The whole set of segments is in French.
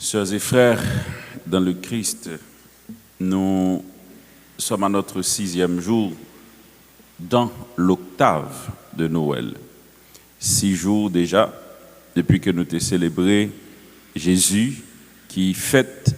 Sœurs et frères, dans le Christ, nous sommes à notre 6e jour dans l'octave de Noël. 6 jours déjà, depuis que nous avons célébré Jésus qui fête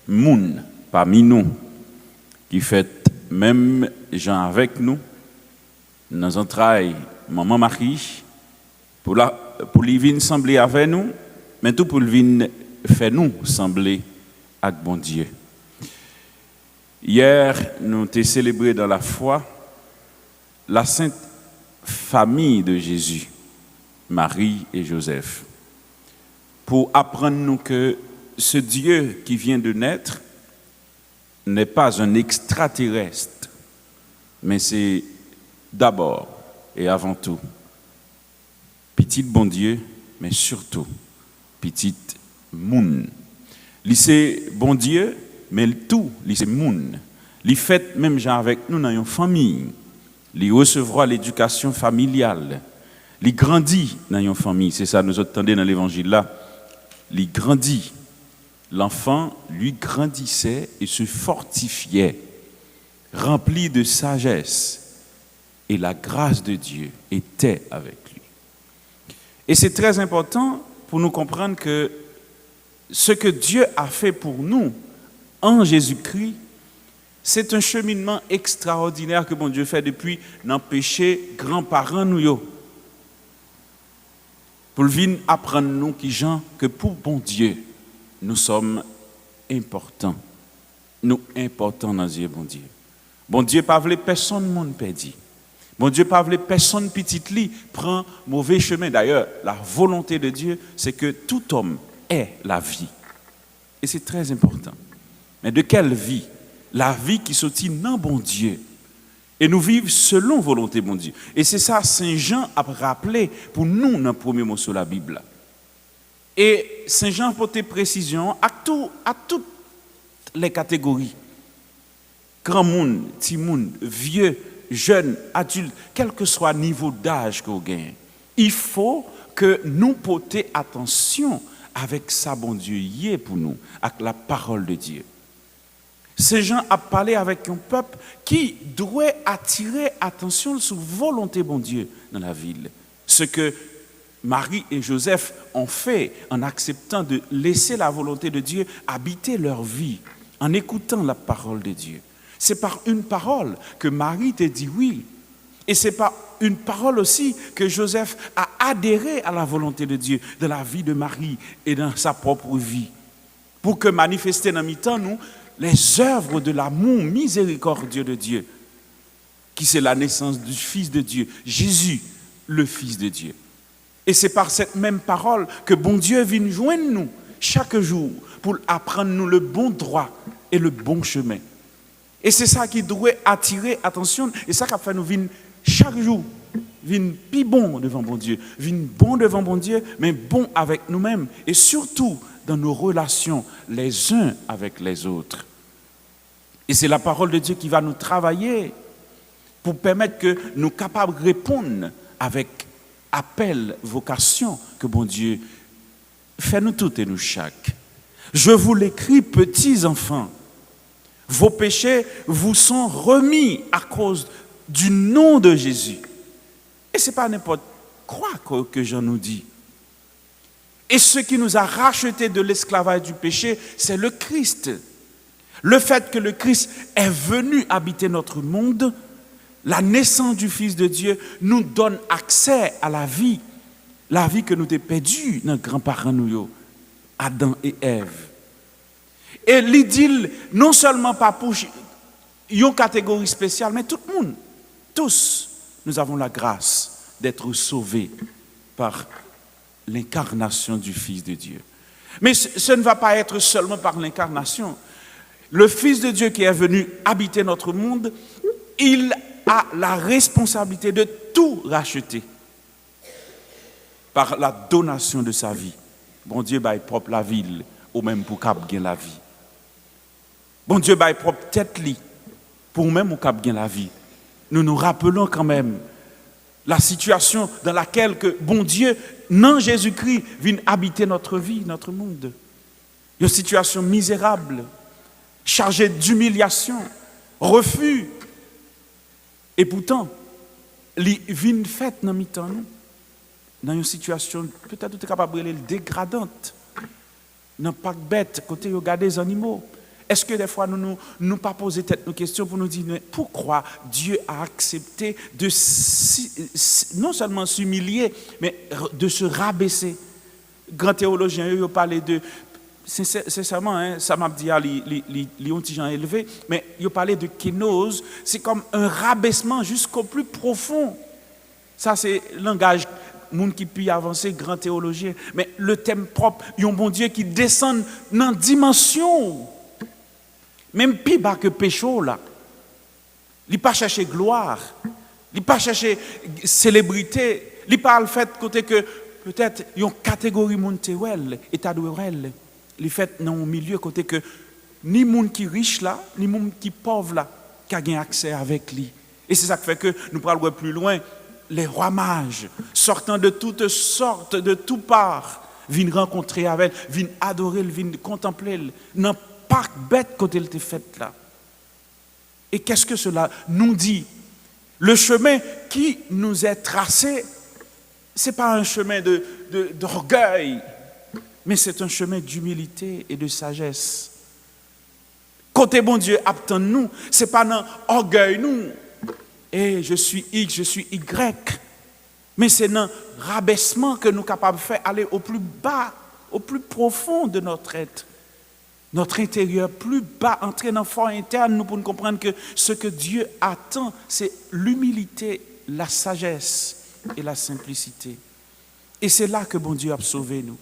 moun parmi nous, qui fête même Jean avec nous, dans nos entrailles, maman Marie, pour lui venir sembler avec nous, mais tout pour lui venir faire nous sembler avec bon Dieu. Hier, nous avons célébré dans la foi la sainte famille de Jésus, Marie et Joseph, pour apprendre nous que ce Dieu qui vient de naître n'est pas un extraterrestre, mais c'est d'abord et avant tout petit bon Dieu, mais surtout petit moun. C'est bon Dieu, mais tout, c'est moun. Il fait même genre avec nous dans une famille. Il recevra l'éducation familiale. Il grandit dans une famille. C'est ça nous entendons dans l'évangile là. Il grandit. L'enfant, lui, grandissait et se fortifiait, rempli de sagesse. Et la grâce de Dieu était avec lui. Et c'est très important pour nous comprendre que ce que Dieu a fait pour nous en Jésus-Christ, c'est un cheminement extraordinaire que bon Dieu fait depuis nos péchés grands-parents nous. Pour venir apprendre nous que pour bon Dieu, nous sommes importants. Nous importants dans Dieu, bon Dieu. Bon Dieu pas voulu personne monde perdu. Bon Dieu pas voulu personne petite li prend mauvais chemin. D'ailleurs, la volonté de Dieu, c'est que tout homme ait la vie. Et c'est très important. Mais de quelle vie? La vie qui sortit dans bon Dieu. Et nous vivons selon volonté bon Dieu. Et c'est ça Saint Jean a rappelé pour nous dans le premier mot sur la Bible. Et Saint Jean porte précision à toutes les catégories. Grand monde, petit monde, vieux, jeune, adulte, quel que soit le niveau d'âge que vous gagnez. Il faut que nous portions attention avec ça, bon Dieu, y est pour nous, avec la parole de Dieu. Ces gens a parlé avec un peuple qui doit attirer attention sur la volonté, bon Dieu, dans la ville. Ce que Marie et Joseph ont fait en acceptant de laisser la volonté de Dieu habiter leur vie, en écoutant la parole de Dieu. C'est par une parole que Marie te dit oui. Et c'est par une parole aussi que Joseph a adhéré à la volonté de Dieu dans la vie de Marie et dans sa propre vie. Pour que manifester dans mi-temps, nous, les œuvres de l'amour miséricordieux de Dieu, qui c'est la naissance du Fils de Dieu, Jésus, le Fils de Dieu. Et c'est par cette même parole que bon Dieu vient joindre nous chaque jour pour apprendre nous le bon droit et le bon chemin. Et c'est ça qui doit attirer attention. Et ça qui fait nous venir chaque jour, venir plus bon devant bon Dieu, venir bon devant bon Dieu, mais bon avec nous-mêmes. Et surtout dans nos relations les uns avec les autres. Et c'est la parole de Dieu qui va nous travailler pour permettre que nous soyons capables de répondre avec appel, vocation que bon Dieu fait nous toutes et nous chaque. Je vous l'écris, petits enfants. Vos péchés vous sont remis à cause du nom de Jésus. Et ce n'est pas n'importe quoi que Jean nous dit. Et ce qui nous a rachetés de l'esclavage du péché, c'est le Christ. Le fait que le Christ est venu habiter notre monde, la naissance du Fils de Dieu nous donne accès à la vie que nous avons perdue, nos grands-parents, nous, Adam et Ève. Et l'idylle, non seulement pas pour une catégorie spéciale, mais tout le monde, tous, nous avons la grâce d'être sauvés par l'incarnation du Fils de Dieu. Mais ce ne va pas être seulement par l'incarnation. Le Fils de Dieu qui est venu habiter notre monde, il a la responsabilité de tout racheter par la donation de sa vie. Bon Dieu, il propre la ville, ou même pour cap gain la vie. Bon Dieu, il propre tête li, pour même pour cap gain la vie. Nous nous rappelons quand même la situation dans laquelle que bon Dieu, non Jésus-Christ, vient habiter notre vie, notre monde. Une situation misérable, chargée d'humiliation, refus. Et pourtant, les vignes faites dans mi-temps, dans une situation peut-être capable de dégradante, dans pas bête, côté regarder les animaux. Est-ce que des fois nous pas poser tête nos questions pour nous dire pourquoi Dieu a accepté de non seulement s'humilier, mais de se rabaisser? Grand théologien, il a parlé de sincèrement, hein, ça m'a dit les petits gens élevés, mais il a parlé de kénose, c'est comme un rabaissement jusqu'au plus profond. Ça c'est le langage monde qui peut avancer, grand théologien, mais le thème propre, il y a un bon Dieu qui descend dans dimension. Même plus bas que pécho là. Il n'a pas cherché gloire, il n'a pas cherché célébrité, il n'a pas le fait côté que peut-être il y a une catégorie montewell et tadouerel. Il fait dans un milieu côté que ni monde qui riche là, ni monde qui pauvre là, qui a gain accès avec lui. Et c'est ça qui fait que nous parlons plus loin, les rois mages sortant de toutes sortes, de toutes parts, viennent rencontrer avec, viennent adorer, viennent contempler. Non pas bête quand elle était faite là. Et qu'est-ce que cela nous dit? Le chemin qui nous est tracé, ce n'est pas un chemin d'orgueil, mais c'est un chemin d'humilité et de sagesse. Côté bon Dieu, attend-nous, ce n'est pas un orgueil, nous. Et je suis X, je suis Y. Mais c'est un rabaissement que nous sommes capables de faire aller au plus bas, au plus profond de notre être. Notre intérieur plus bas, entrer dans le fort interne, nous pour comprendre que ce que Dieu attend, c'est l'humilité, la sagesse et la simplicité. Et c'est là que bon Dieu a sauvé nous.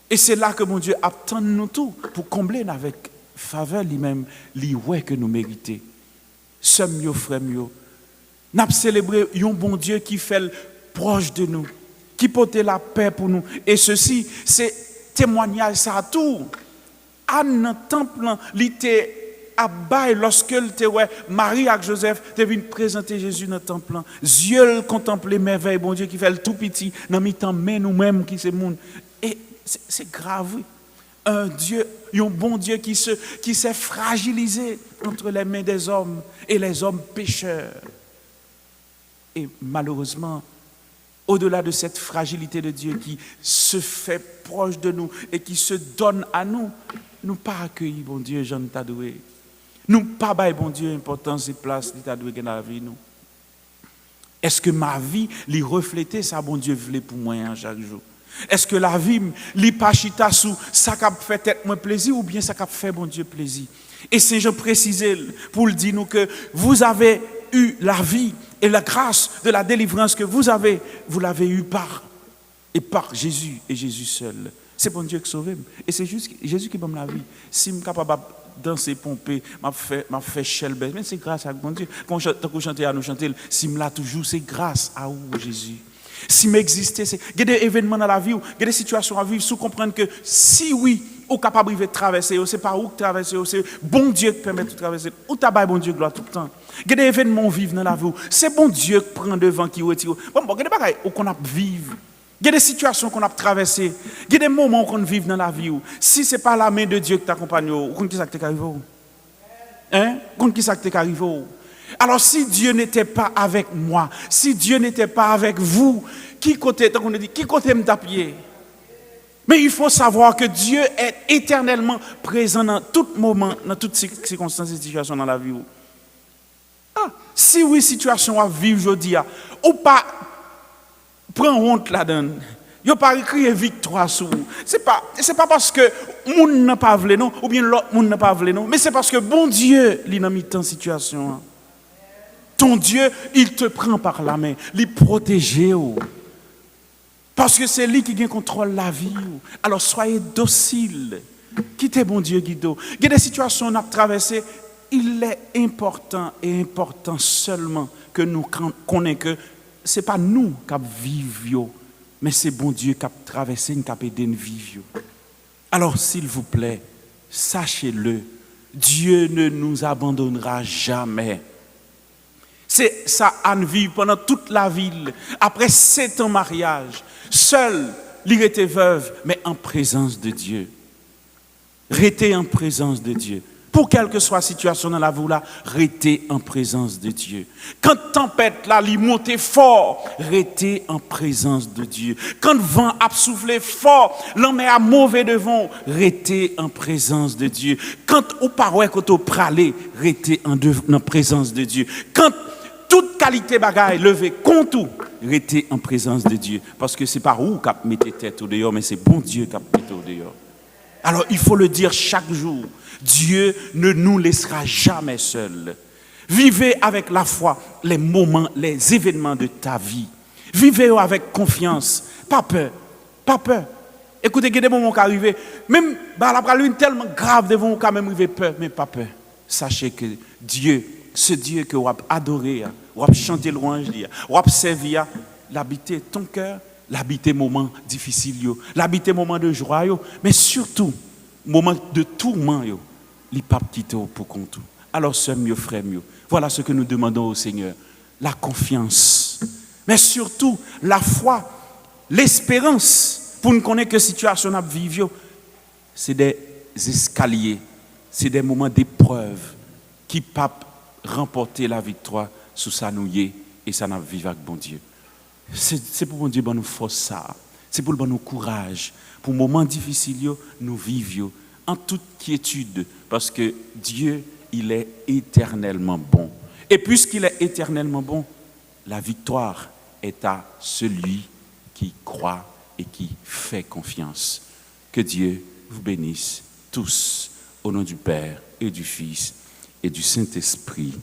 Et c'est là que bon Dieu attend nous tout pour combler avec faveur lui-même, les ouais que nous méritons. Sommes yo frères yo. Nous avons célébré un bon Dieu qui fait proche de nous, qui porte la paix pour nous. Et ceci, c'est témoignage ça à tout. Anne dans le temple, il était à bas lorsque Marie et Joseph te viennent présenter Jésus dans le temple. Yeux contemplent les merveilles, bon Dieu qui fait le tout petit, dans le temps, mais nous-mêmes qui c'est monde. Et c'est grave. Un Dieu, un bon Dieu qui s'est fragilisé entre les mains des hommes et les hommes pécheurs. Et malheureusement, au-delà de cette fragilité de Dieu qui se fait proche de nous et qui se donne à nous, nous pas accueillir bon Dieu, Jean Tadoué. Nous pas bailler bon Dieu importance et place de Tadoué dans la vie nous. Est-ce que ma vie lui reflétait ça bon Dieu voulait pour moi chaque jour? Est-ce que la vie li pas chita sous ça qui fait tête moins plaisir ou bien ça qui fait bon Dieu plaisir? Et c'est Jean précisé pour le dire nous que vous avez eu la vie et la grâce de la délivrance que vous l'avez eu par Jésus et Jésus seul. C'est bon Dieu qui sauve. Et c'est juste Jésus qui donne la vie. Si je suis capable de danser, pomper, m'a fait chelbe, mais c'est grâce à bon Dieu. Quand on chante à nous chanter, si je l'ai toujours, c'est grâce à vous, Jésus. Si m'exister, il y a des événements dans la vie, il y a des situations à vivre, sous comprendre que si oui, on est capable de traverser, c'est pas où traverser, c'est bon Dieu qui permet de traverser. Ou t'as bon Dieu gloire tout le temps. Il y a des événements vivent dans la vie, c'est bon Dieu qui prend devant, qui retire. Bon, il y a des bagages qu'on a vivre. Il y a des situations qu'on a traversées. Il y a des moments qu'on vit dans la vie. Si ce n'est pas la main de Dieu qui t'accompagne, qu'est-ce qui t'est arrivé? Hein? Qu'est-ce qui t'est arrivé? Alors si Dieu n'était pas avec moi, si Dieu n'était pas avec vous, qui côté me tapier? Mais il faut savoir que Dieu est éternellement présent dans tout moment, dans toutes circonstances et situations dans la vie. Ah, si oui, situation à vivre aujourd'hui, ou pas prends honte là-dedans. Yo pas écrit victoire sur vous. C'est pas parce que moun n'a pas voulu non ou bien l'autre moun n'a pas voulu non, mais c'est parce que bon Dieu li nan mitan situation. Ton Dieu, il te prend par la main, il protège. Parce que c'est lui qui contrôle la vie. Alors soyez docile. Quittez bon Dieu guido. Il y a des situations qu'on a traversées, il est important et important seulement que nous connaissons que ce n'est pas nous qui vivons, mais c'est bon Dieu qui a traversé, qui a aidé nous vivre. Alors, s'il vous plaît, sachez-le, Dieu ne nous abandonnera jamais. C'est ça, Anne vit pendant toute la ville, après 7 ans de mariage, seule, il était veuve, mais en présence de Dieu. Restez en présence de Dieu. Pour quelle que soit la situation dans la vie là, restez en présence de Dieu. Quand tempête là, il monte fort, restez en présence de Dieu. Quand vent a soufflé fort, l'homme est à mauvais devant, restez en présence de Dieu. Quand au parois quand au pralé, restez en présence de Dieu. Quand toute qualité bagaille levé contre tout, restez en présence de Dieu parce que c'est pas où qu'a mettez tête au dehors, mais c'est bon Dieu qui mettez au dehors. Alors il faut le dire chaque jour. Dieu ne nous laissera jamais seuls. Vivez avec la foi les moments, les événements de ta vie. Vivez avec confiance, pas peur, pas peur. Écoutez, il y a des moments qui arrivent, même la praline tellement grave devant vous quand même arriver peur, mais pas peur. Sachez que Dieu, ce Dieu que vous avez adoré, vous avez chanté louange, vous avez servi, l'habiter ton cœur, l'habiter moment difficile, l'habiter moment de joie, mais surtout moment de tourment, il pas quitter pour compte. Alors sœurs mieux, frères mieux, voilà ce que nous demandons au Seigneur, la confiance, mais surtout la foi, l'espérance pour nous connaître que situation à vivre, c'est des escaliers, c'est des moments d'épreuve qui peuvent remporter la victoire sous sa nouille et ça n'a vivre avec bon Dieu. C'est pour bon Dieu nous force ça. C'est pour nous courage. Pour moments difficiles, nous vivions en toute quiétude. Parce que Dieu, il est éternellement bon. Et puisqu'il est éternellement bon, la victoire est à celui qui croit et qui fait confiance. Que Dieu vous bénisse tous au nom du Père et du Fils et du Saint-Esprit.